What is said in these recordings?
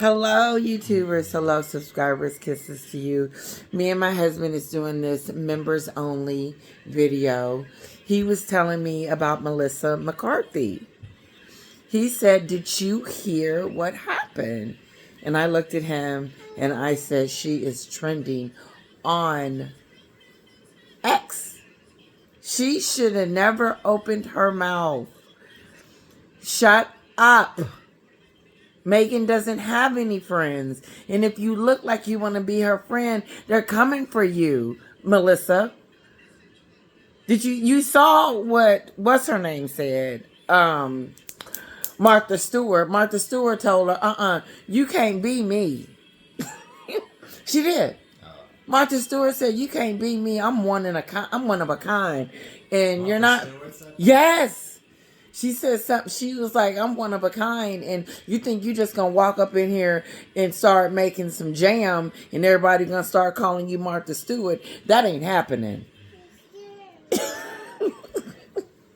Hello, YouTubers. Hello, subscribers. Kisses to you. Me and my husband is doing this members only video. He was telling me about Melissa McCarthy. He said, "Did you hear what happened?" And I looked at him and I said, "She is trending on X. She should have never opened her mouth. Shut up. Meghan doesn't have any friends. And if you look like you want to be her friend, they're coming for you, Melissa." Did you saw what's her name said? Martha Stewart. Martha Stewart told her, you can't be me. She did. Martha Stewart said, "You can't be me. I'm one of a kind, and you're not." Yes. She said something. She was like, "I'm one of a kind, and you think you just gonna walk up in here and start making some jam, and everybody gonna start calling you Martha Stewart? That ain't happening."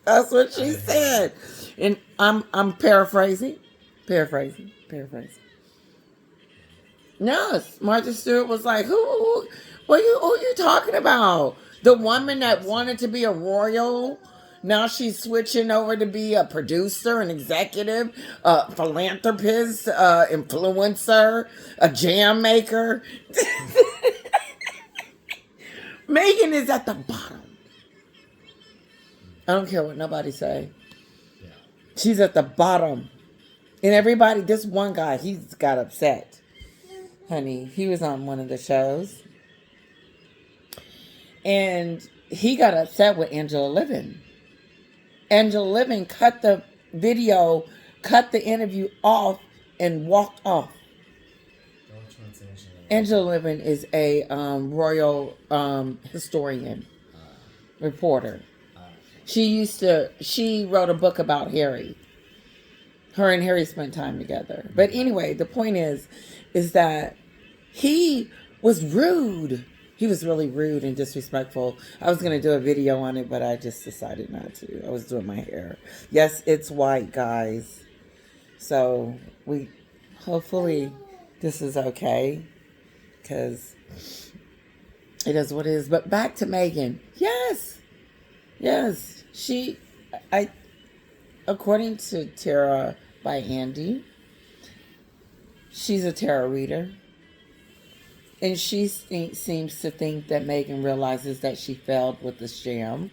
That's what she said, and I'm paraphrasing. No, Martha Stewart was like, who are you talking about? The woman that wanted to be a royal, now she's switching over to be a producer, an executive, a philanthropist, influencer, a jam maker. Meghan is at the bottom. I don't care what nobody say. Yeah. She's at the bottom. And everybody, this one guy, he's got upset. Honey, he was on one of the shows. And he got upset with Angela Livin. Angela Livin cut the video, cut the interview off, and walked off. Angela Livin is a royal historian, reporter. She wrote a book about Harry. Her and Harry spent time together. But anyway, the point is that he was rude. He was really rude and disrespectful. I was going to do a video on it, but I just decided not to. I was doing my hair. Yes, it's white, guys. So hopefully this is okay, because it is what it is. But back to Meghan. Yes. According to Tara by Andy, she's a tarot reader. And she seems to think that Meghan realizes that she failed with the sham.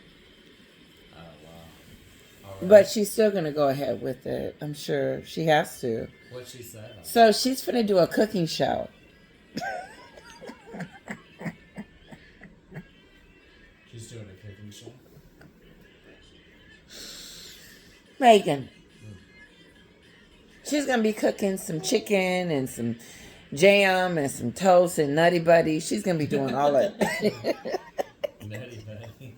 Oh, wow. Right. But she's still going to go ahead with it. I'm sure she has to. What she said? So she's going to do a cooking show. She's doing a cooking show? Meghan. She's going to be cooking some chicken and some jam and some toast and Nutty Buddy. She's going to be doing all that. Nutty Buddy.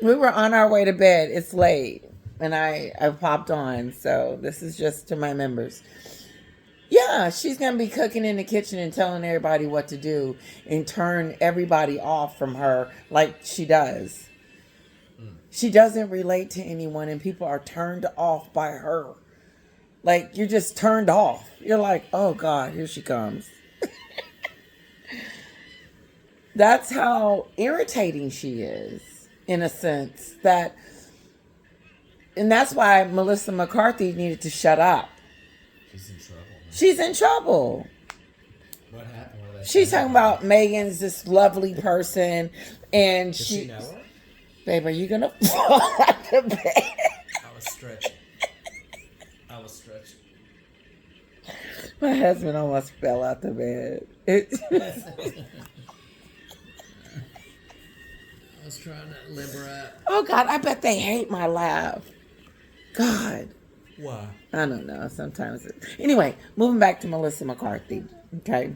We were on our way to bed. It's late. And I popped on. So this is just to my members. Yeah, she's going to be cooking in the kitchen and telling everybody what to do and turn everybody off from her like she does. She doesn't relate to anyone and people are turned off by her. Like, you're just turned off. You're like, oh, God, here she comes. That's how irritating she is, in a sense. And that's why Melissa McCarthy needed to shut up. She's in trouble. Man. She's in trouble. What happened? She's talking about Meghan's this lovely person. And Does she know her? Babe, are you going to fall out of bed? I was stretching. My husband almost fell out the bed. I was trying to liberate. Oh, God, I bet they hate my laugh. God. Why? I don't know. Sometimes. Anyway, moving back to Melissa McCarthy. Okay.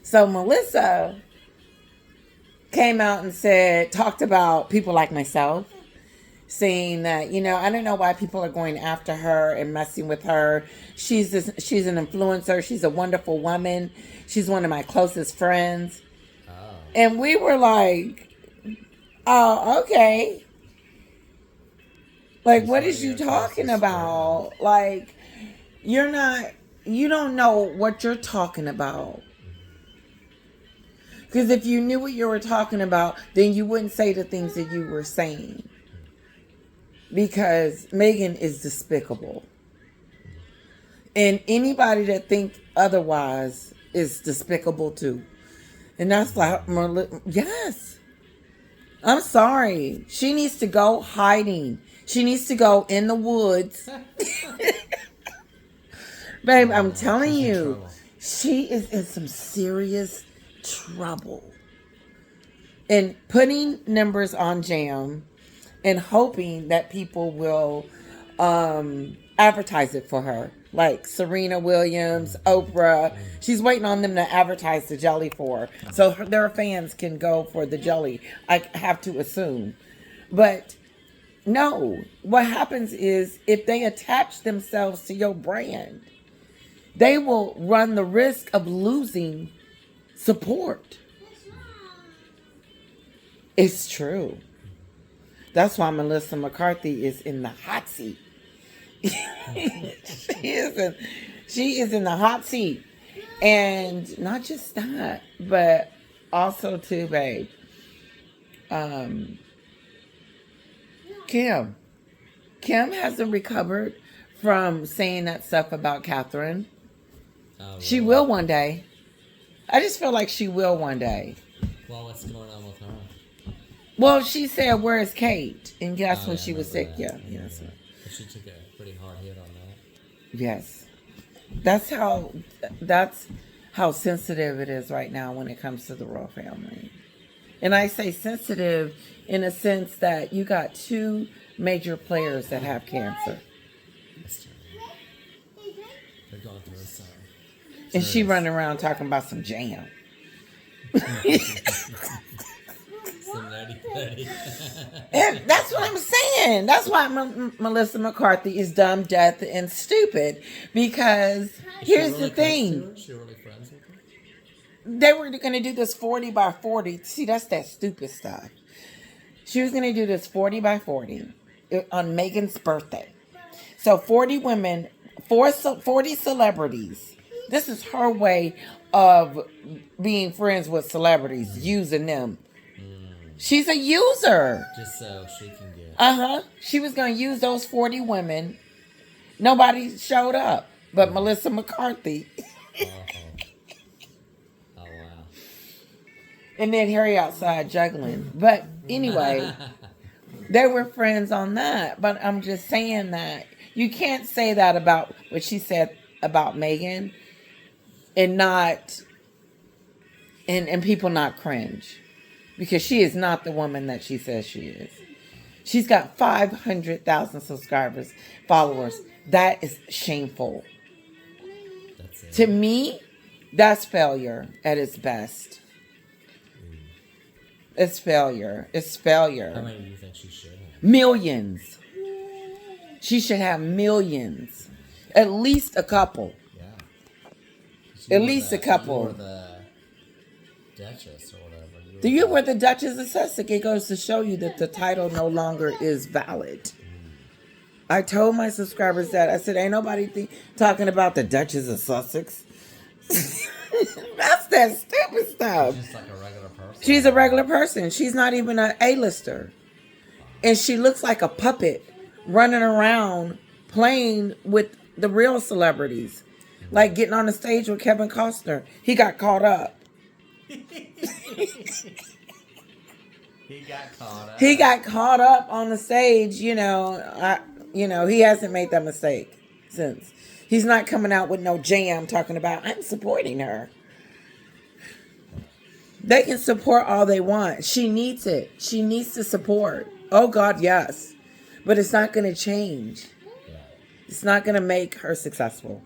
So Melissa came out and talked about people like myself, saying that, I don't know why people are going after her and messing with her. She's an influencer. She's a wonderful woman. She's one of my closest friends. Oh. And we were like, oh, okay. Like, what is you talking about? Like, you don't know what you're talking about. Because if you knew what you were talking about, then you wouldn't say the things that you were saying. Because Meghan is despicable. And anybody that thinks otherwise is despicable too. And that's like, yes. I'm sorry. She needs to go hiding. She needs to go in the woods. Babe, I'm telling you, she is in some serious trouble. And putting numbers on jam and hoping that people will advertise it for her. Like Serena Williams, Oprah. She's waiting on them to advertise the jelly for her. So their fans can go for the jelly. I have to assume. But no, what happens is if they attach themselves to your brand, they will run the risk of losing support. It's true. That's why Melissa McCarthy is in the hot seat. she is in the hot seat. And not just that, but also too, babe. Kim hasn't recovered from saying that stuff about Catherine. She will one day. I just feel like she will one day. Well, what's going on with her? Well, she said, "Where is Kate?" And that's when she was sick. That. Yeah, yes. But she took a pretty hard hit on that. Yes, that's how sensitive it is right now when it comes to the royal family. And I say sensitive in a sense that you got two major players that have cancer. That's terrible. They're going through a sign. And she running around talking about some jam. And that's what I'm saying. That's why Melissa McCarthy is dumb, deaf, and stupid. Because here's the thing. Is she really friends with her? They were going to do this 40 by 40. See, that's that stupid stuff. She was going to do this 40 by 40 on Meghan's birthday. So 40 women, 40 celebrities. This is her way of being friends with celebrities, using them. She's a user. Just so she can get... She was going to use those 40 women. Nobody showed up but Melissa McCarthy. Oh, wow. And then Harry outside juggling. But anyway, they were friends on that. But I'm just saying that you can't say that about what she said about Meghan and not... And people not cringe. Because she is not the woman that she says she is. She's got 500,000 subscribers, followers. That is shameful. That's it. To me, that's failure at its best. It's failure. It's failure. How many do you think she should have? Millions. She should have millions. At least a couple. Yeah. At least a couple. You were the Duchess or whatever. You were the Duchess of Sussex. It goes to show you that the title no longer is valid. I told my subscribers that. I said, ain't nobody talking about the Duchess of Sussex. That's that stupid stuff. She's just like a regular person. She's a regular person. She's not even an A-lister. And she looks like a puppet running around playing with the real celebrities. Like getting on the stage with Kevin Costner. He got caught up. He got caught up on the stage, he hasn't made that mistake since. He's not coming out with no jam talking about, I'm supporting her. They can support all they want. She needs it. She needs to support. Oh, God, yes. But it's not going to change. It's not going to make her successful.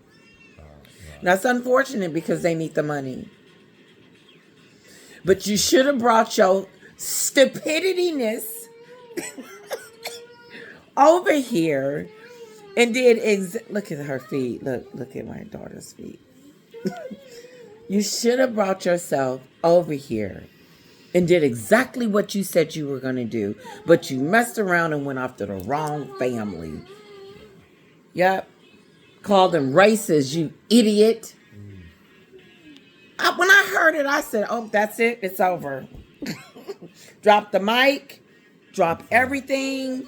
That's unfortunate because they need the money. But you should have brought your stupidityness over here and did look at her feet. Look at my daughter's feet. You should have brought yourself over here and did exactly what you said you were going to do. But you messed around and went after the wrong family. Yep. Called them racist, you idiot. When I heard it, I said, oh, that's it. It's over. Drop the mic. Drop everything.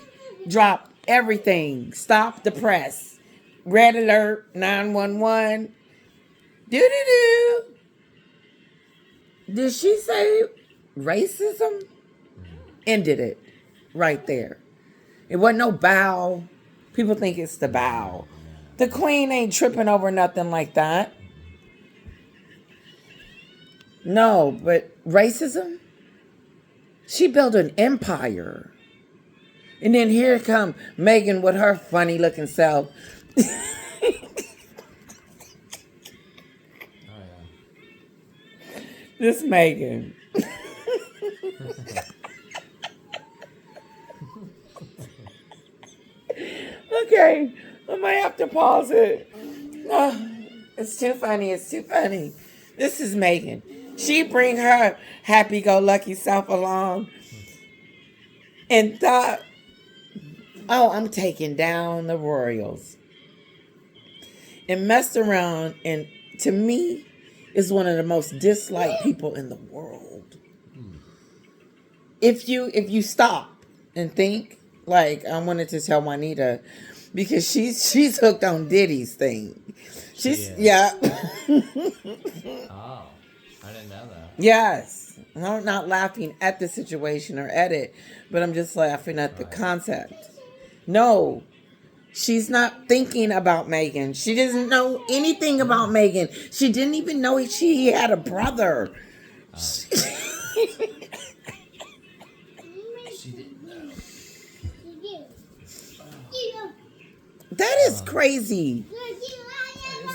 Drop everything. Stop the press. Red alert, 911. Do-do-do. Did she say racism? Ended it right there. It wasn't no bow. People think it's the bow. The queen ain't tripping over nothing like that. No, but racism? She built an empire. And then here come Meghan with her funny looking self. This Meghan. Okay, I might have to pause it. Oh, it's too funny. It's too funny. This is Meghan. She bring her happy-go-lucky self along and thought, oh, I'm taking down the royals. And messed around, and to me, is one of the most disliked people in the world. If you stop and think, like I wanted to tell Juanita, because she's hooked on Diddy's thing. Yeah. Oh, I didn't know that. Yes. I'm not laughing at the situation or at it, but I'm just laughing at the concept. No, she's not thinking about Meghan. She doesn't know anything about Meghan. She didn't even know he had a brother. She didn't know. That is crazy.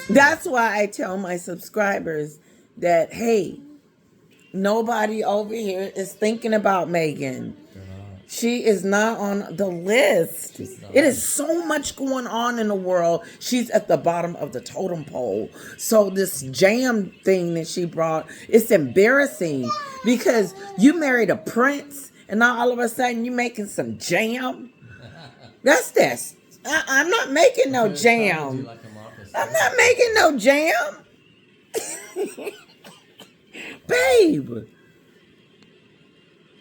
That's why I tell my subscribers that, hey, nobody over here is thinking about Meghan. She is not on the list. It is so much going on in the world. She's at the bottom of the totem pole. So this jam thing that she brought, it's embarrassing because you married a prince and now all of a sudden you're making some jam. That's this. I'm not making no jam. I'm not making no jam. Babe,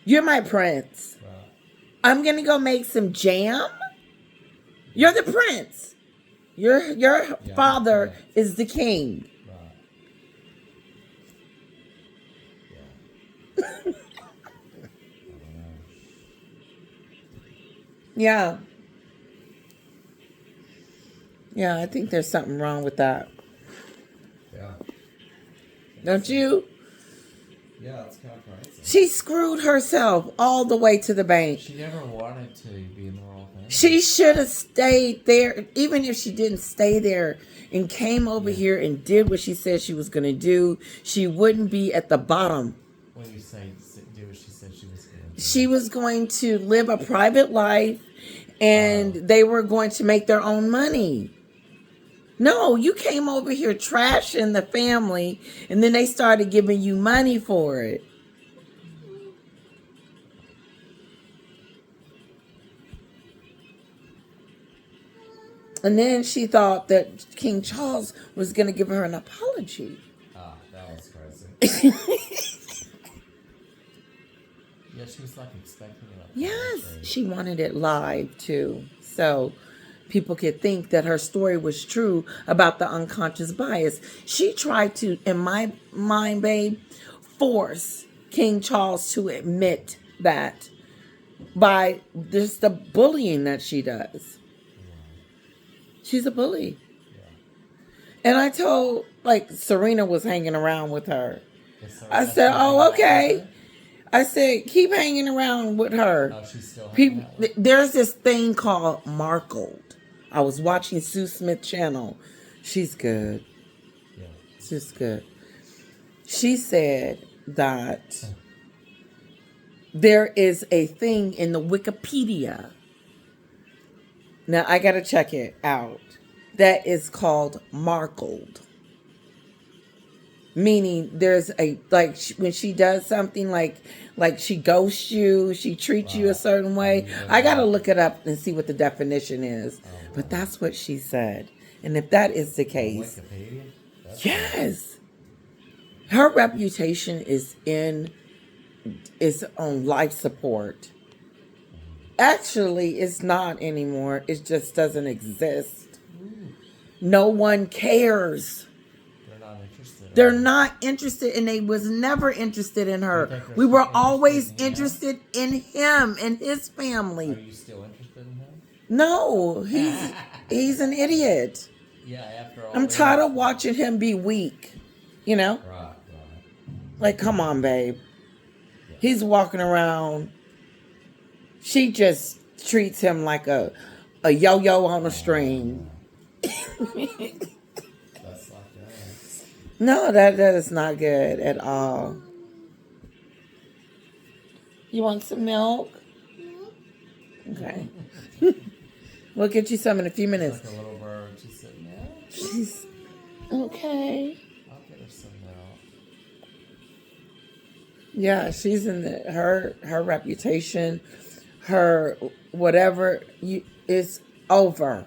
you're my prince. I'm going to go make some jam. You're the prince. Your father is the king. Yeah. Yeah, I think there's something wrong with that. Yeah. Don't you? Yeah, it's kind of crazy. She screwed herself all the way to the bank. She never wanted to be in the royal family. She should have stayed there, even if she didn't stay there and came over here and did what she said she was going to do. She wouldn't be at the bottom. When you say do what she said she was going to do. She was going to live a private life, and they were going to make their own money. No, you came over here trashing the family, and then they started giving you money for it. And then she thought that King Charles was going to give her an apology. Ah, that was crazy. Yeah, she was like expecting it. Yes, she wanted it live too. So people could think that her story was true about the unconscious bias. She tried to, in my mind, babe, force King Charles to admit that by just the bullying that she does. She's a bully. And I told, like, Serena was hanging around with her. I said, oh, okay. I said, keep hanging around with her. Oh, she's still People, there's this thing called Markled. I was watching Sue Smith channel. She's good. Yeah. She's good. She said that there is a thing in the Wikipedia. Now, I got to check it out. That is called Markled. Meaning there's a, like, when she does something like she ghosts you, she treats you a certain way. I got to look it up and see what the definition is. But that's what she said. And if that is the case, Wikipedia? That's yes, her reputation is on life support. Actually, it's not anymore. It just doesn't exist. No one cares. They're not interested. They're not interested, and they was never interested in You her. think they're We were still always interested interested in him and his Are family. you still interested in him? No, he's an idiot. Yeah, after all. I'm tired of watching him be weak. You know? Right. Like, come on, babe. He's walking around. She just treats him like a yo-yo on a string. That's like that. No, that is not good at all. You want some milk? Okay. We'll get you some in a few minutes. Like a little bird. She said, yeah. She's okay. I'll get her some milk. Yeah, she's in her reputation, her whatever is over.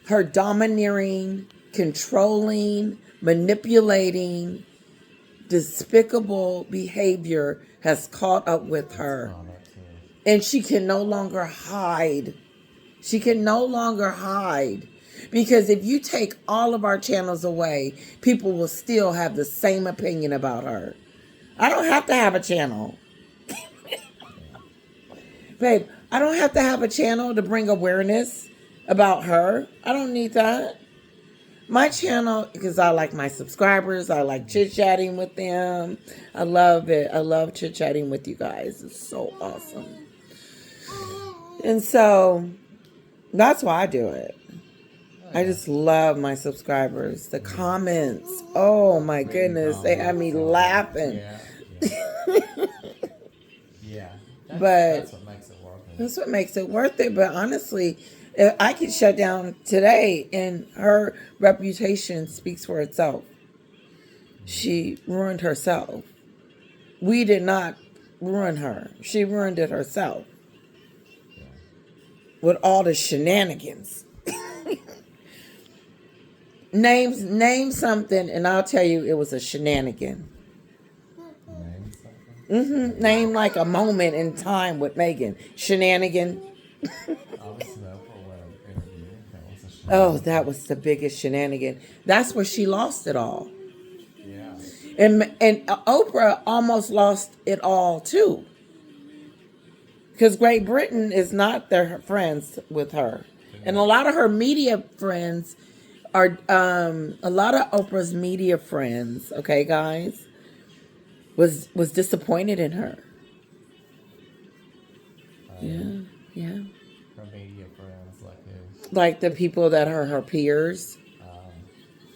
Her domineering, controlling, manipulating, despicable behavior has caught up with her. And she can no longer hide. She can no longer hide. Because if you take all of our channels away, people will still have the same opinion about her. I don't have to have a channel. Babe, I don't have to have a channel to bring awareness about her. I don't need that. My channel, because I like my subscribers. I like chit-chatting with them. I love it. I love chit-chatting with you guys. It's so awesome. And so, that's why I do it. I just love my subscribers. The comments. Oh my goodness. They have me laughing. Yeah. But That's what makes it worth it. that's what makes it worth it. But honestly, if I could shut down today and her reputation speaks for itself. She ruined herself. We did not ruin her. She ruined it herself. With all the shenanigans. Name something, and I'll tell you it was a shenanigan. Name something? Name like a moment in time with Meghan. Shenanigan. Obviously, Oprah went an interview. That was a shame. Oh, that was the biggest shenanigan. That's where she lost it all. Yeah. And Oprah almost lost it all too. Because Great Britain is not their friends with her. And a lot of her media friends are, a lot of Oprah's media friends, okay, guys, was disappointed in her. Yeah. Her media friends, like who? Like the people that are her peers,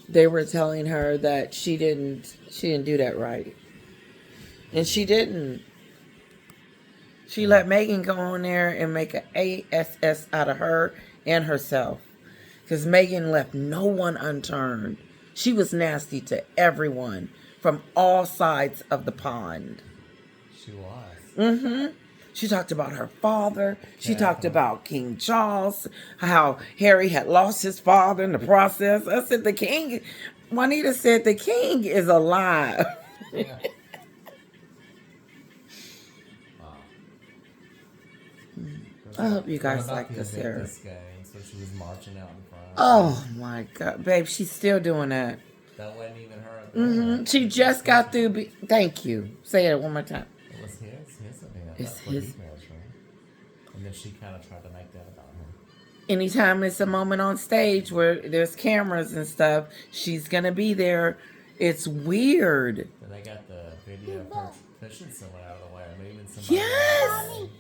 they were telling her that she didn't do that right. And she didn't. She let Meghan go on there and make an ASS out of her and herself. Because Meghan left no one unturned. She was nasty to everyone from all sides of the pond. She was. She talked about her father. She talked about King Charles, how Harry had lost his father in the process. I said, the king, Juanita said, the king is alive. Yeah. I hope you What guys about like the this here. Invictus Games, where she was marching out in front? Oh my God, babe, she's still doing that. That wasn't even her. She just got through. Thank you. Say it one more time. It was his event. It's That's what his. he married, right? And then she kind of tried to make that about him. Anytime it's a moment on stage where there's cameras and stuff, she's gonna be there. It's weird. Then they got the video of her pushing someone out of the way, or moving somebody. Yes. Out of the way.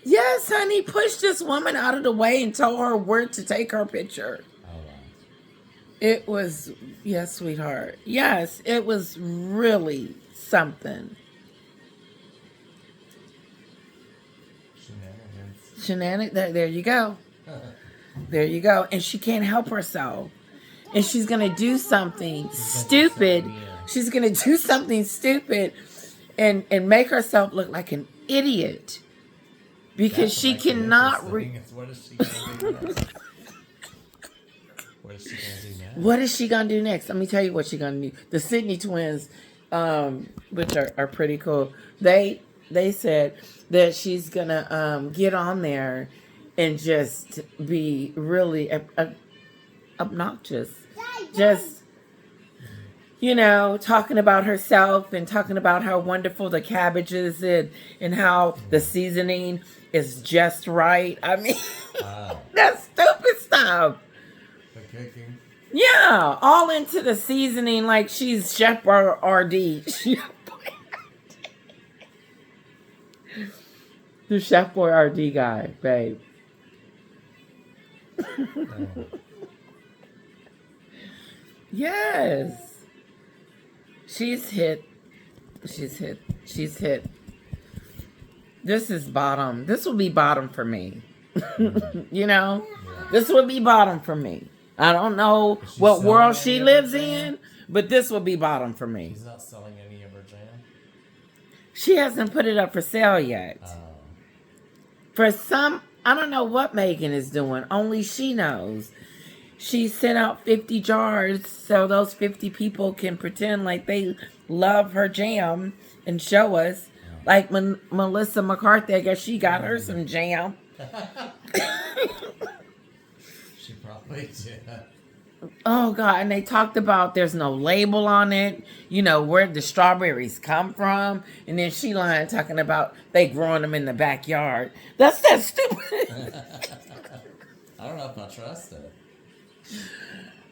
Yes, honey. Pushed this woman out of the way and told her where to take her picture. Oh, wow. It was, yes, sweetheart. Yes, it was really something. There you go. There you go. And she can't help herself. And she's going to do something stupid. She's going to do something stupid and make herself look like an idiot. Because she cannot... What is she gonna do? What is she gonna do now? What is she gonna do next? Let me tell you what she's gonna do. The Sydney twins, which are pretty cool. They said that she's gonna get on there and just be really obnoxious, just talking about herself and talking about how wonderful the cabbage is and how the seasoning is just right. I mean, that's stupid stuff. The cooking. Yeah, all into the seasoning like she's Chef RD. The Chef Boy RD guy, babe. Yes. She's hit. This is bottom. This will be bottom for me. This will be bottom for me. I don't know what world she lives in, but this will be bottom for me. She's not selling any of her jam? She hasn't put it up for sale yet. For some, I don't know what Meghan is doing. Only she knows. She sent out 50 jars so those 50 people can pretend like they love her jam and show us. Like Melissa McCarthy, I guess she got her some jam. She probably did. Oh, God. And they talked about there's no label on it, where the strawberries come from. And then she lying talking about they growing them in the backyard. That's that stupid. I don't know if I trust it.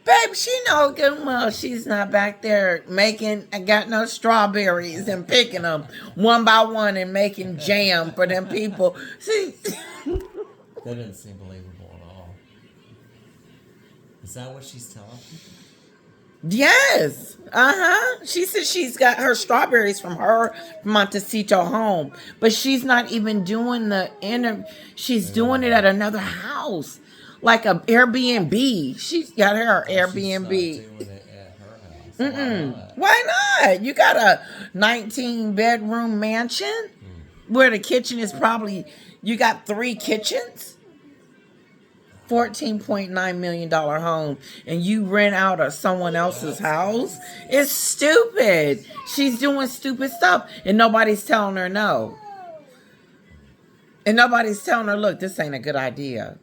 Babe, she know good well she's not back there got no strawberries and picking them one by one and making jam for them people. See, That didn't seem believable at all. Is that what she's telling people? Yes. She said she's got her strawberries from her Montecito home, but she's not even doing the she's doing it at another house. Like a Airbnb. She's got her Airbnb. She's not doing it at her house. Why not? You got a 19-bedroom mansion where the kitchen is probably, you got 3 kitchens? $14.9 million home, and you rent out of someone else's house? It's stupid. She's doing stupid stuff, and nobody's telling her no. And nobody's telling her, look, this ain't a good idea.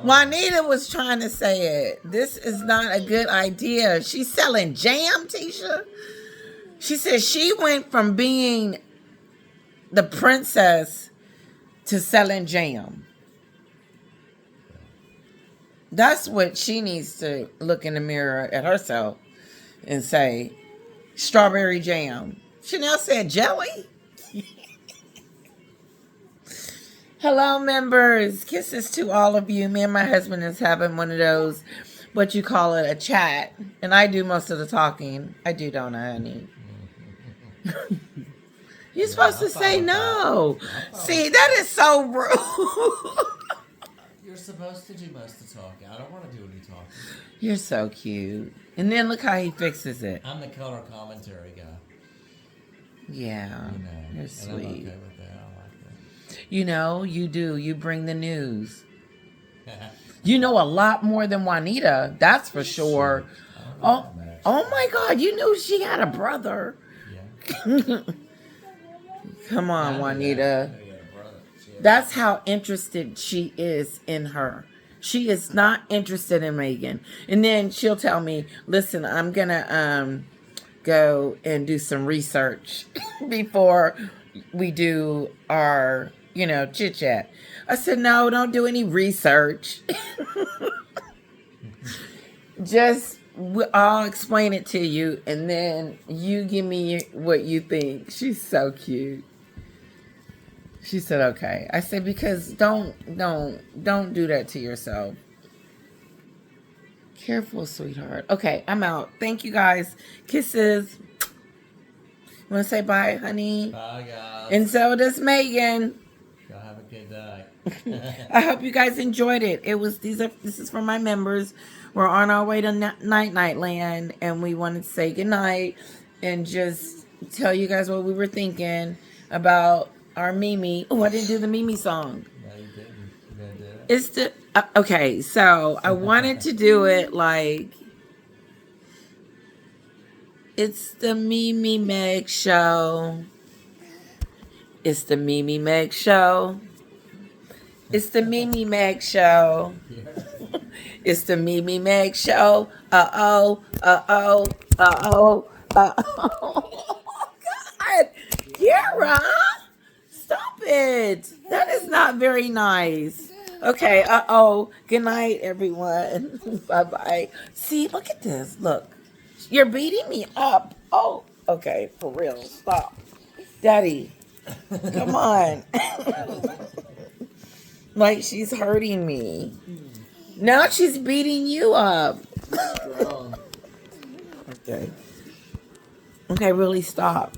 Juanita was trying to say it. This is not a good idea. She's selling jam, Tisha. She said she went from being the princess to selling jam. That's what she needs to look in the mirror at herself and say, strawberry jam. Chanel said jelly. Hello, members. Kisses to all of you. Me and my husband is having one of those, what you call it, a chat. And I do most of the talking. I do, don't I, honey? You're supposed to say no. See, that is so rude. You're supposed to do most of the talking. I don't want to do any talking. You're so cute. And then look how he fixes it. I'm the color commentary guy. Yeah, you're sweet. And I'm okay with that. I like that. You do. You bring the news. You know a lot more than Juanita. That's for sure. Oh my God. You knew she had a brother. Yeah. Come on, Juanita. That's how interested she is in her. She is not interested in Meghan. And then she'll tell me, listen, I'm going to go and do some research before we do our, chit-chat. I said, no, don't do any research. Just, I'll explain it to you, and then you give me what you think. She's so cute. She said, okay. I said, because don't do that to yourself. Careful, sweetheart. Okay, I'm out. Thank you, guys. Kisses. You want to say bye, honey? Bye, guys. And so does Meghan. Y'all have a good day. I hope you guys enjoyed it. This is for my members. We're on our way to Night Land, and we wanted to say goodnight and just tell you guys what we were thinking about our Mimi. Oh, I didn't do the Mimi song. No, you didn't. You gotta It's the okay. So I wanted to do it like it's the Mimi Meg show. It's the Mimi Meg show. It's the Mimi Meg show. It's the Mimi Meg show. Uh-oh. Uh-oh. Uh-oh. Uh-oh. God. Kira. Stop it. That is not very nice. Okay. Uh-oh. Good night, everyone. Bye-bye. See, look at this. Look. You're beating me up. Oh, okay. For real. Stop. Daddy. Come on. Like she's hurting me. Now she's beating you up. Strong. Okay. Okay, really stop.